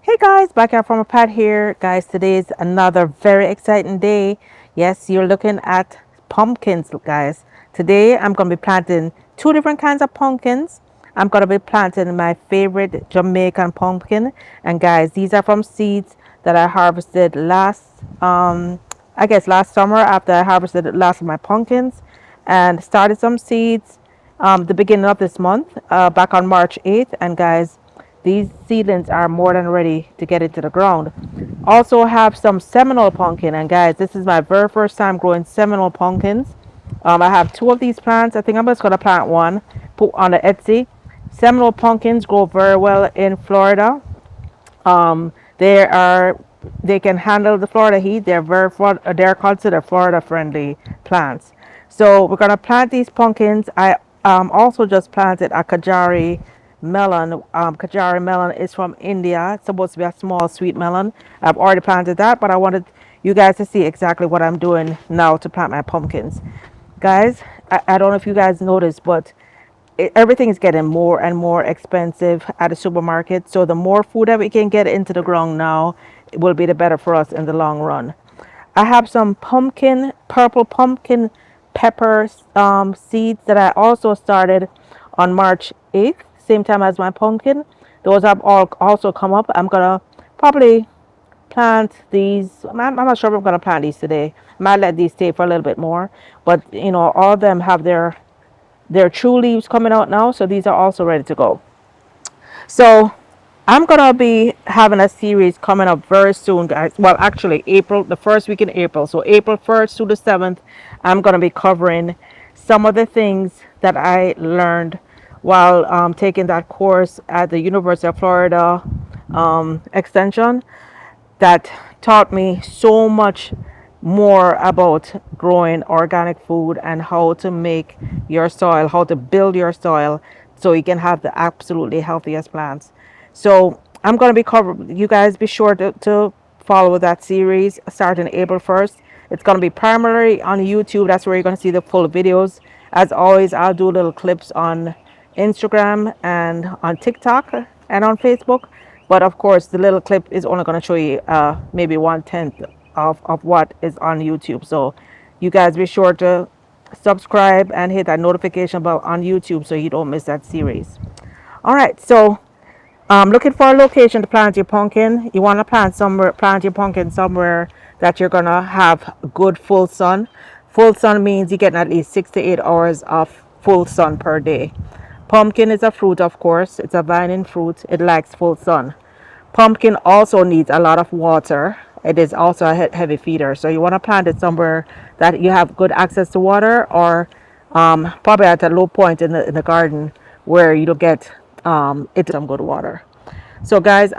Hey guys, back out from a pad here. Guys, today is another very exciting day. Yes, you're looking at pumpkins, guys. Today I'm going to be planting two different kinds of pumpkins. I'm going to be planting my favorite Jamaican pumpkin. And guys, these are from seeds that I harvested I guess last summer after I harvested the last of my pumpkins and started some seeds the beginning of this month, back on March 8th. And guys, these seedlings are more than ready to get into the ground. Also have some Seminole pumpkin, and guys, this is my very first time growing Seminole pumpkins. I have two of these plants. I think I'm just gonna plant one, put on the Etsy. Seminole pumpkins grow very well in Florida. Um, they are they can handle the Florida heat. They're considered Florida friendly plants. So we're gonna plant these pumpkins. I also just planted a Kajari melon. Kajari melon is from India. It's supposed to be a small sweet melon. I've already planted that, but I wanted you guys to see exactly what I'm doing now to plant my pumpkins. Guys, I don't know if you guys noticed, but everything is getting more and more expensive at the supermarket. So the more food that we can get into the ground now, it will be the better for us in the long run. I have some purple pumpkin pepper seeds that I also started on March 8th, same time as my pumpkin. Those have all also come up. I'm gonna probably plant these. I'm not sure if I'm gonna plant these today. Might let these stay for a little bit more, but all of them have their true leaves coming out now, so these are also ready to go. So I'm gonna be having a series coming up very soon, guys. Well, actually, April, the first week in April. So April 1st to the 7th, I'm gonna be covering some of the things that I learned while taking that course at the University of Florida Extension that taught me so much more about growing organic food and how to make your soil, how to build your soil so you can have the absolutely healthiest plants. So I'm going to be covering, you guys be sure to follow that series starting April 1st. It's going to be primarily on YouTube. That's where you're going to see the full videos. As always, I'll do little clips on Instagram and on TikTok and on Facebook. But of course, the little clip is only going to show you maybe 1/10 of what is on YouTube. So you guys be sure to subscribe and hit that notification bell on YouTube so you don't miss that series. All right, so looking for a location to plant your pumpkin. You want to plant your pumpkin somewhere that you're gonna have good full sun. Full sun means you're getting at least 6 to 8 hours of full sun per day. Pumpkin is a fruit, of course. It's a vining fruit. It likes full sun. Pumpkin also needs a lot of water. It is also a heavy feeder. So you want to plant it somewhere that you have good access to water, or probably at a low point in the garden where you don't get it some good water. So guys,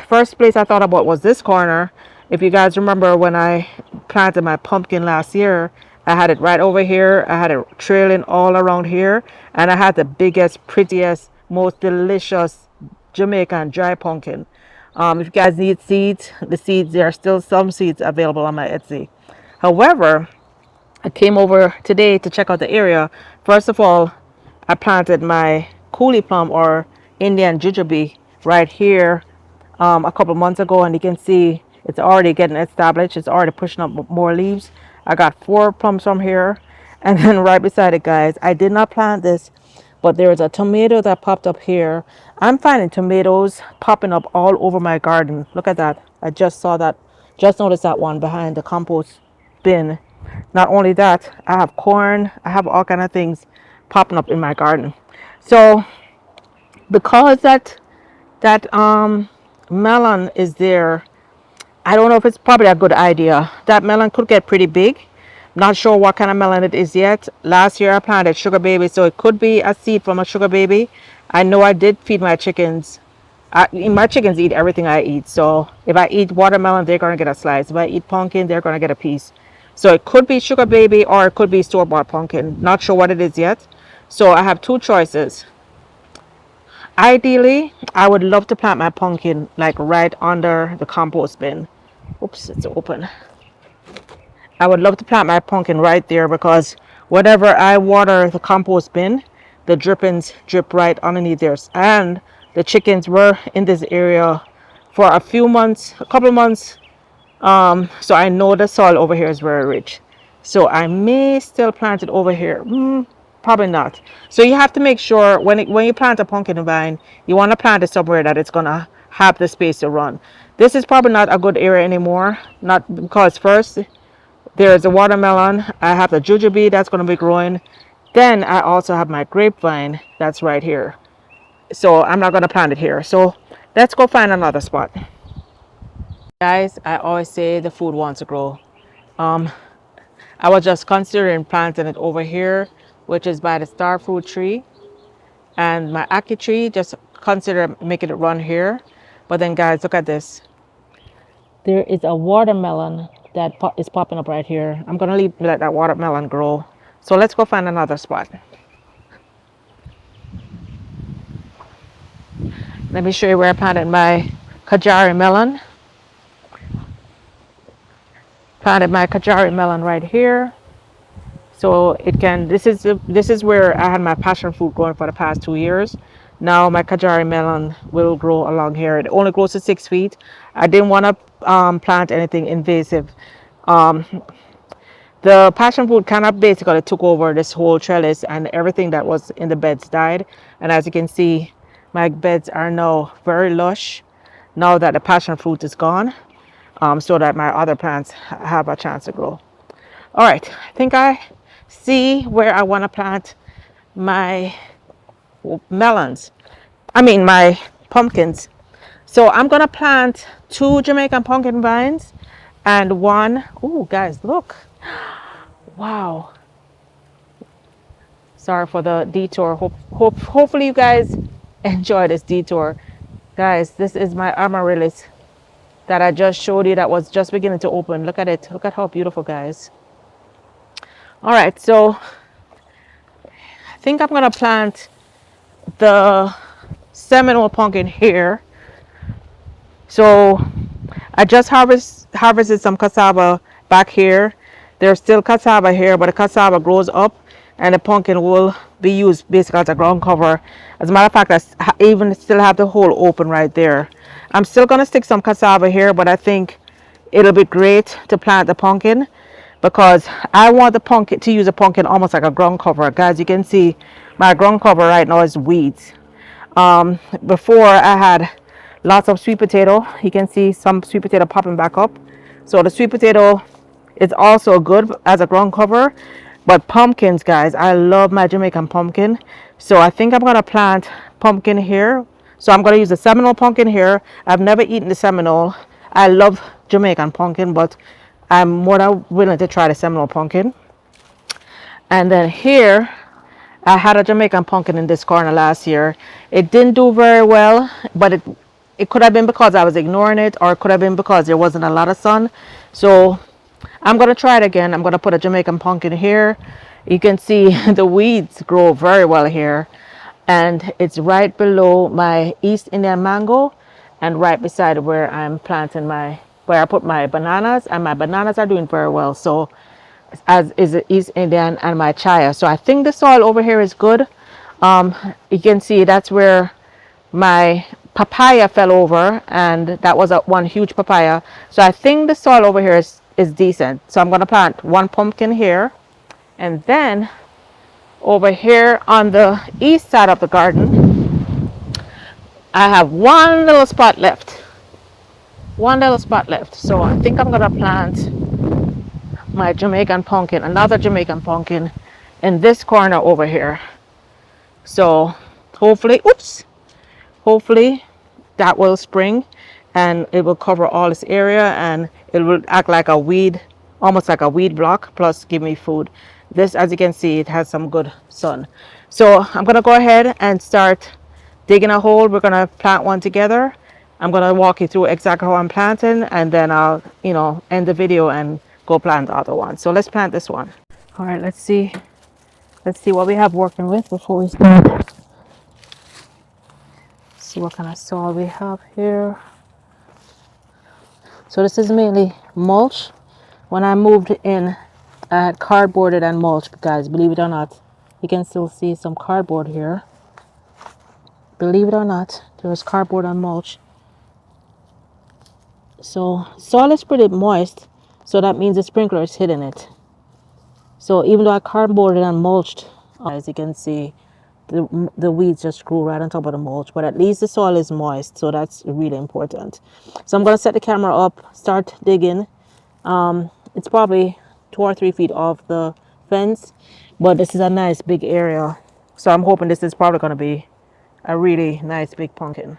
first place I thought about was this corner. If you guys remember when I planted my pumpkin last year, I had it right over here. I had it trailing all around here, and I had the biggest, prettiest, most delicious Jamaican dry pumpkin. If you guys need seeds, there are still some seeds available on my Etsy. However, I came over today to check out the area. First of all, I planted my coolie plum or Indian jujube right here a couple months ago, and you can see it's already getting established. It's already pushing up more leaves. I got 4 plums from here, and then right beside it, guys, I did not plant this, but there is a tomato that popped up here. I'm finding tomatoes popping up all over my garden. Look at that. I just saw that, just noticed that one behind the compost bin. Not only that, I have corn, I have all kind of things popping up in my garden. So because that melon is there, I don't know if it's probably a good idea. That melon could get pretty big. Not sure what kind of melon it is yet. Last year I planted sugar baby, so it could be a seed from a sugar baby. I know I did feed my chickens. My chickens eat everything I eat. So if I eat watermelon, they're going to get a slice. If I eat pumpkin, they're going to get a piece. So it could be sugar baby or it could be store-bought pumpkin. Not sure what it is yet. So I have two choices. Ideally, I would love to plant my pumpkin like right under the compost bin. Oops, it's open. I would love to plant my pumpkin right there because whenever I water the compost bin, the drippings drip right underneath there. And the chickens were in this area for a few months, a couple of months. So I know the soil over here is very rich. So I may still plant it over here. Probably not. So you have to make sure when you plant a pumpkin vine, you want to plant it somewhere that it's gonna have the space to run. This is probably not a good area anymore. Not because first there's a watermelon. I have the jujube that's gonna be growing. Then I also have my grapevine that's right here. So I'm not gonna plant it here. So let's go find another spot. Guys, I always say the food wants to grow. I was just considering planting it over here, which is by the star fruit tree, and my ackee tree. Just consider making it run here. But then, guys, look at this. There is a watermelon that is popping up right here. I'm gonna let that watermelon grow. So let's go find another spot. Let me show you where I planted my Kajari melon. Planted my Kajari melon right here. So it can, this is where I had my passion fruit growing for the past 2 years. Now my Kajari melon will grow along here. It only grows to 6 feet. I didn't want to plant anything invasive. The passion fruit kind of basically took over this whole trellis, and everything that was in the beds died. And as you can see, my beds are now very lush now that the passion fruit is gone, so that my other plants have a chance to grow. All right, I think I see where I want to plant my melons. I mean my pumpkins. So I'm gonna plant 2 Jamaican pumpkin vines and one. Oh, guys, look! Wow. Sorry for the detour. Hopefully you guys enjoy this detour. Guys, this is my amaryllis that I just showed you that was just beginning to open. Look at it. Look at how beautiful, guys. All right, so I think I'm gonna plant the Seminole pumpkin here. So I just harvested some cassava back here. There's still cassava here, but the cassava grows up and the pumpkin will be used basically as a ground cover. As a matter of fact, I even still have the hole open right there. I'm still gonna stick some cassava here, but I think it'll be great to plant the pumpkin because I want the pumpkin to use a pumpkin almost like a ground cover. Guys, you can see my ground cover right now is weeds. Before I had lots of sweet potato. You can see some sweet potato popping back up. So the sweet potato is also good as a ground cover. But pumpkins, guys, I love my Jamaican pumpkin. So I think I'm gonna plant pumpkin here. So I'm gonna use the Seminole pumpkin here. I've never eaten the Seminole. I love Jamaican pumpkin, but I'm more than willing to try the Seminole pumpkin. And then here, I had a Jamaican pumpkin in this corner last year. It didn't do very well, but it could have been because I was ignoring it, or it could have been because there wasn't a lot of sun. So I'm going to try it again. I'm going to put a Jamaican pumpkin here. You can see the weeds grow very well here. And it's right below my East Indian mango and right beside where I'm planting where I put my bananas, and my bananas are doing very well. So as is the East Indian and my chaya. So I think the soil over here is good. You can see that's where my papaya fell over, and that was one huge papaya. So I think the soil over here is decent. So I'm going to plant one pumpkin here, and then over here on the east side of the garden I have one little spot left. So I think I'm going to plant my Jamaican pumpkin, another Jamaican pumpkin, in this corner over here. So hopefully that will spring and it will cover all this area, and it will act like a weed, almost like a weed block, plus give me food. This, as you can see, it has some good sun. So I'm gonna go ahead and start digging a hole. We're gonna plant one together. I'm gonna walk you through exactly how I'm planting, and then I'll end the video and go plant the other one. So let's plant this one. All right, let's see what we have working with before we start. See what kind of soil we have here. So this is mainly mulch. When I moved in, I had cardboarded and mulch, guys. Believe it or not, you can still see some cardboard here. Believe it or not, there's cardboard and mulch. So soil is pretty moist, so that means the sprinkler is hitting it. So even though I cardboarded and mulched, as you can see, the weeds just grew right on top of the mulch, but at least the soil is moist, so that's really important. So I'm going to set the camera up, start digging. It's probably 2 or 3 feet off the fence, but this is a nice big area, so I'm hoping this is probably going to be a really nice big pumpkin.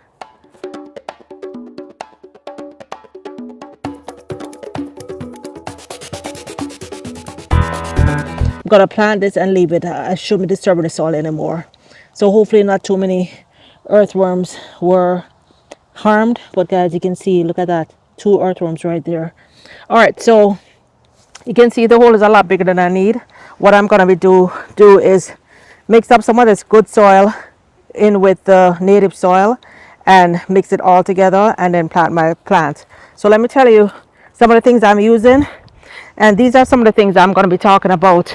I'm going to plant this and leave it. I shouldn't be disturbing the soil anymore, so hopefully not too many earthworms were harmed. But guys, you can see, look at that, 2 earthworms right there. All right, so you can see the hole is a lot bigger than I need. What I'm going to do is mix up some of this good soil in with the native soil and mix it all together and then plant my plant. So let me tell you some of the things I'm using, and these are some of the things I'm going to be talking about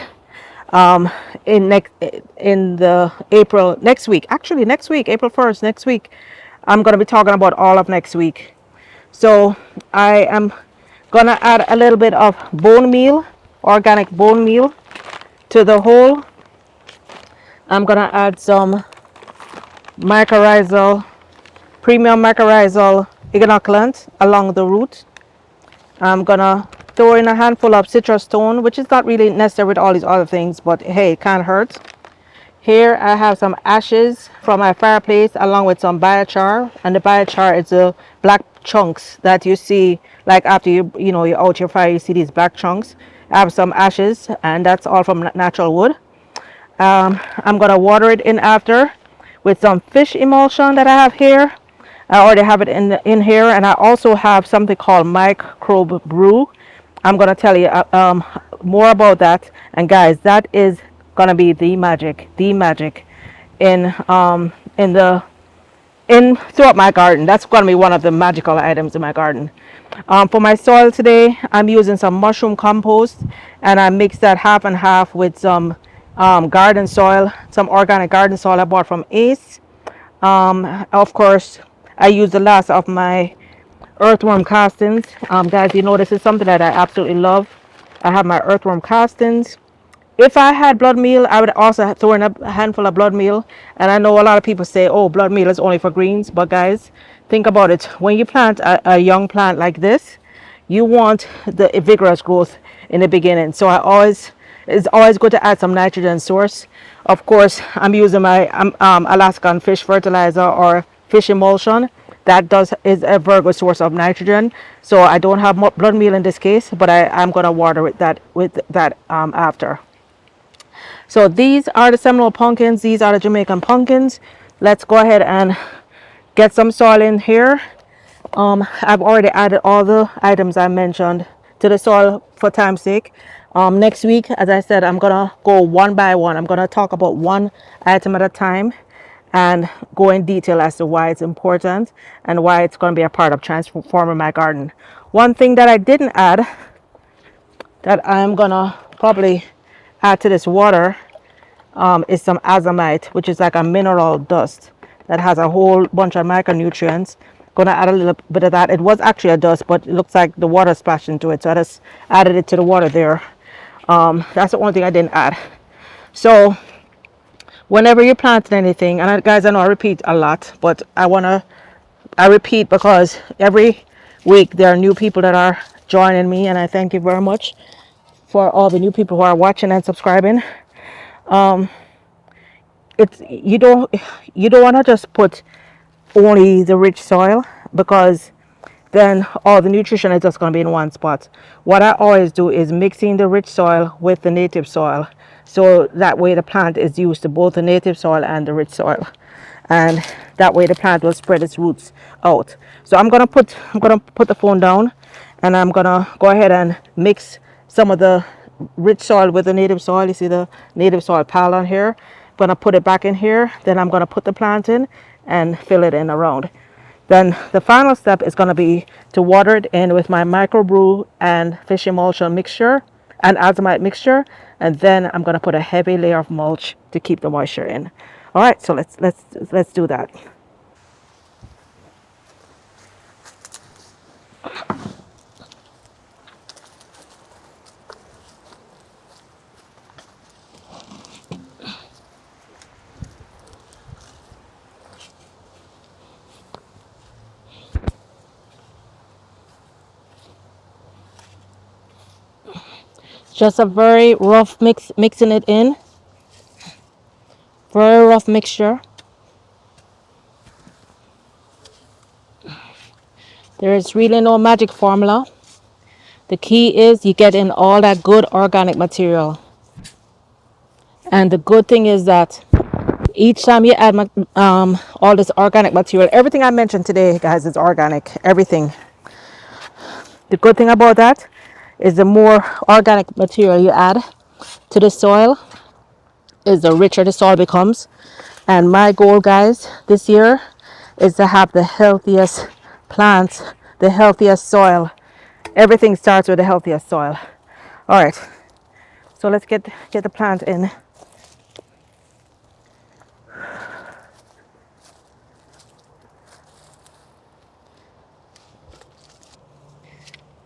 in the April next week. Actually, next week, April 1st, next week, I'm going to be talking about all of next week. So I am gonna add a little bit of bone meal, organic bone meal, to the hole. I'm gonna add some mycorrhizal, premium mycorrhizal inoculant along the root. I'm gonna throw in a handful of citrus stone, which is not really necessary with all these other things, but hey, it can't hurt. Here I have some ashes from my fireplace along with some biochar, and the biochar is the black chunks that you see, like after you're out your fire, you see these black chunks. I have some ashes, and that's all from natural wood. I'm gonna water it in after with some fish emulsion that I have here. I already have it in here, and I also have something called microbe brew. I'm gonna tell you more about that. And guys, that is gonna be the magic in throughout my garden. That's gonna be one of the magical items in my garden. For my soil today, I'm using some mushroom compost, and I mix that half and half with some garden soil, some organic garden soil I bought from Ace. Of course, I use the last of my earthworm castings. Guys, you know, this is something that I absolutely love. I have my earthworm castings. If I had blood meal, I would also throw in a handful of blood meal. And I know a lot of people say, oh, blood meal is only for greens. But guys, think about it. When you plant a young plant like this, you want the vigorous growth in the beginning. So it's always good to add some nitrogen source. Of course, I'm using my Alaskan fish fertilizer or fish emulsion. That is a very good source of nitrogen. So I don't have blood meal in this case, but I'm going to water with that after. So these are the Seminole pumpkins. These are the Jamaican pumpkins. Let's go ahead and get some soil in here. I've already added all the items I mentioned to the soil for time's sake. Next week, as I said, I'm gonna go one by one. I'm gonna talk about one item at a time and go in detail as to why it's important and why it's going to be a part of transforming my garden. One thing that I didn't add, that I'm gonna probably add to this water, is some azomite, which is like a mineral dust that has a whole bunch of micronutrients. Gonna add a little bit of that. It was actually a dust, but it looks like the water splashed into it, so I just added it to the water there. That's the only thing I didn't add. So whenever you're planting anything, and guys, I know I repeat a lot, but I repeat because every week there are new people that are joining me, and I thank you very much for all the new people who are watching and subscribing. It's you don't want to just put only the rich soil, because then all the nutrition is just going to be in one spot. What I always do is mixing the rich soil with the native soil, so that way the plant is used to both the native soil and the rich soil, and that way the plant will spread its roots out. So I'm gonna put the phone down, and I'm gonna go ahead and mix some of the rich soil with the native soil. You see the native soil pile on here. I'm gonna put it back in here, then I'm gonna put the plant in and fill it in around. Then the final step is going to be to water it in with my microbrew and fish emulsion mixture and azomite mixture, and then I'm going to put a heavy layer of mulch to keep the moisture in. All right, so let's do that. Just a very rough mixing it in. Very rough mixture. There is really no magic formula. The key is you get in all that good organic material. And the good thing is that each time you add all this organic material, everything I mentioned today, guys, is organic. Everything. The good thing about that is the more organic material you add to the soil, is the richer the soil becomes. And my goal, guys, this year is to have the healthiest plants, the healthiest soil. Everything starts with the healthiest soil. All right, so let's get the plant in.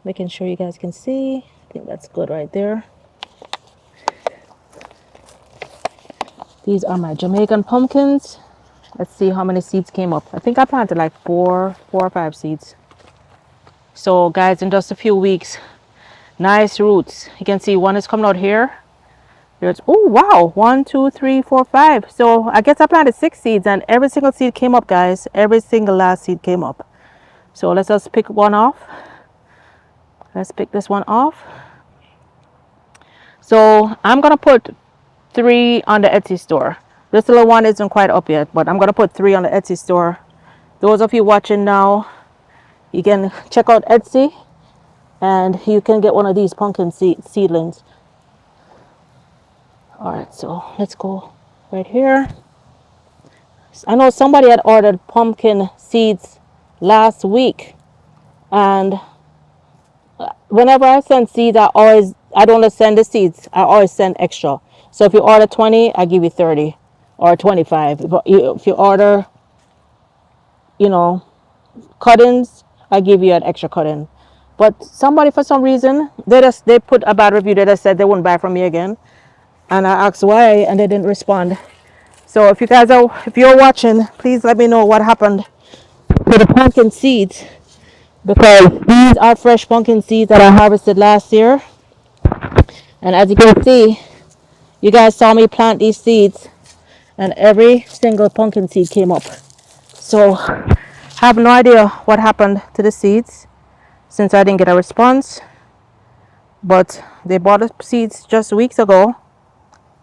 Making sure you guys can see. I think that's good right there. These are my Jamaican pumpkins. Let's see how many seeds came up. I think I planted like four or five seeds. So guys, in just a few weeks, nice roots. You can see one is coming out here. There's, oh wow, 1, 2, 3, 4, 5. So I guess I planted 6 seeds and every single seed came up, guys. Every single last seed came up. So let's just pick one off. Let's pick this one off. So I'm gonna put 3 on the Etsy store. This little one isn't quite up yet, but I'm gonna put 3 on the Etsy store. Those of you watching now, you can check out Etsy and you can get one of these pumpkin seedlings. All right, so let's go right here. I know somebody had ordered pumpkin seeds last week, and whenever I send seeds, I don't send the seeds. I always send extra. So if you order 20, I give you 30 or 25. If you order, cuttings, I give you an extra cutting. But somebody, for some reason, they put a bad review. They just said they wouldn't buy from me again. And I asked why, and they didn't respond. So if you're watching, please let me know what happened to the pumpkin seeds, because these are fresh pumpkin seeds that I harvested last year. And as you can see, you guys saw me plant these seeds, and every single pumpkin seed came up. So I have no idea what happened to the seeds since I didn't get a response. But they bought the seeds just weeks ago,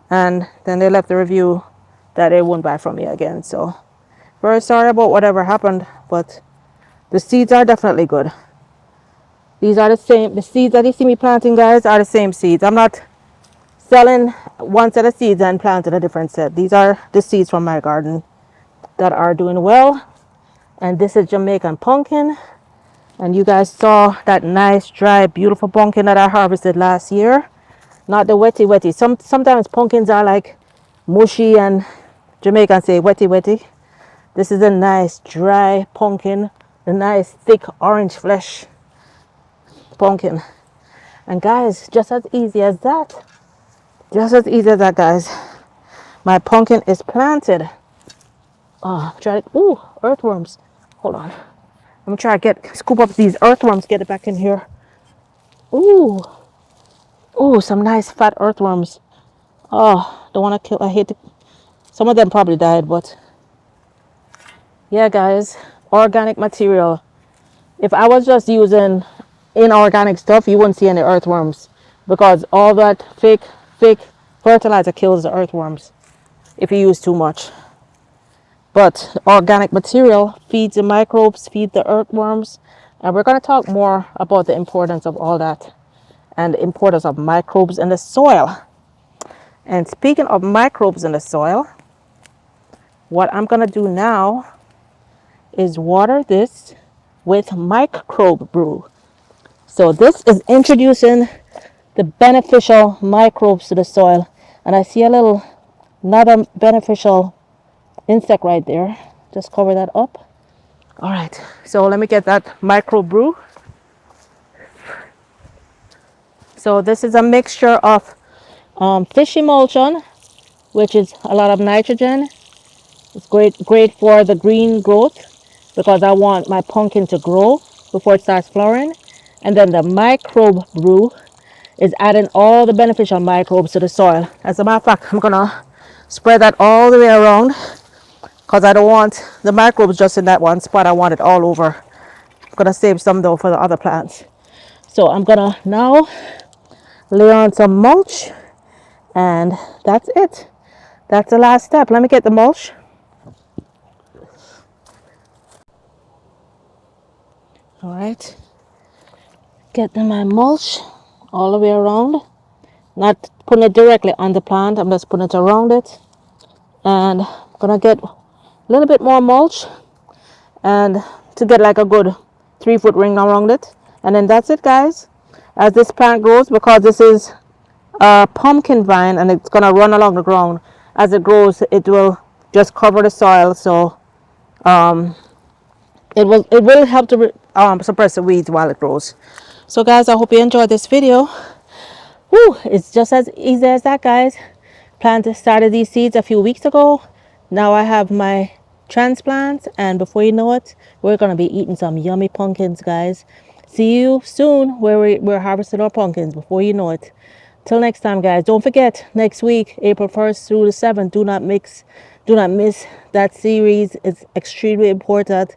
and then they left the review that they won't buy from me again. So very sorry about whatever happened, but the seeds are definitely good. These are the seeds that you see me planting, guys, are the same seeds. I'm not selling one set of seeds and planting a different set. These are the seeds from my garden that are doing well. And this is Jamaican pumpkin. And you guys saw that nice, dry, beautiful pumpkin that I harvested last year. Not the wetty. Sometimes pumpkins are like mushy, and Jamaicans say wetty. This is a nice, dry pumpkin. A nice, thick, orange flesh pumpkin. And guys, just as easy as that, guys, my pumpkin is planted. Ooh, earthworms. Hold on. I'm gonna try to scoop up these earthworms, get it back in here. Ooh, some nice fat earthworms. Oh, don't want to kill. I hate to. Some of them probably died, but yeah, guys, organic material. If I was just using inorganic stuff, you wouldn't see any earthworms, because all that fake fertilizer kills the earthworms if you use too much. But organic material feeds the microbes, feeds the earthworms, and we're going to talk more about the importance of all that and the importance of microbes in the soil. And speaking of microbes in the soil, what I'm going to do now is water this with microbe brew. So this is introducing the beneficial microbes to the soil. And I see another beneficial insect right there. Just cover that up. All right, so let me get that microbe brew. So this is a mixture of fish emulsion, which is a lot of nitrogen. It's great for the green growth, because I want my pumpkin to grow before it starts flowering. And then the microbe brew is adding all the beneficial microbes to the soil. As a matter of fact, I'm gonna spread that all the way around because I don't want the microbes just in that one spot. I want it all over. I'm gonna save some though for the other plants. So I'm gonna now lay on some mulch, and that's it. That's the last step. Let me get the mulch. All right, get my mulch all the way around. Not putting it directly on the plant, I'm just putting it around it. And I'm gonna get a little bit more mulch and to get like a good 3-foot ring around it. And then that's it, guys. As this plant grows, because this is a pumpkin vine and it's gonna run along the ground, as it grows it will just cover the soil, so it will help to suppress the weeds while it grows. So guys, I hope you enjoyed this video. Whew, it's just as easy as that, guys. Started these seeds a few weeks ago. Now I have my transplants, and before you know it, we're gonna be eating some yummy pumpkins, guys. See you soon where we're harvesting our pumpkins before you know it. Till next time, guys. Don't forget, next week, April 1st through the 7th, do not miss that series. It's extremely important.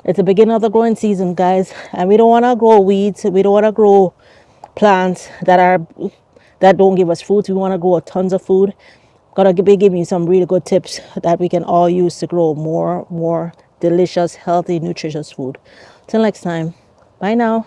It's the beginning of the growing season, guys, and we don't want to grow weeds. We don't want to grow plants that don't give us fruits. We want to grow tons of food. Gonna be giving you some really good tips that we can all use to grow more delicious, healthy, nutritious food. Till next time, bye now.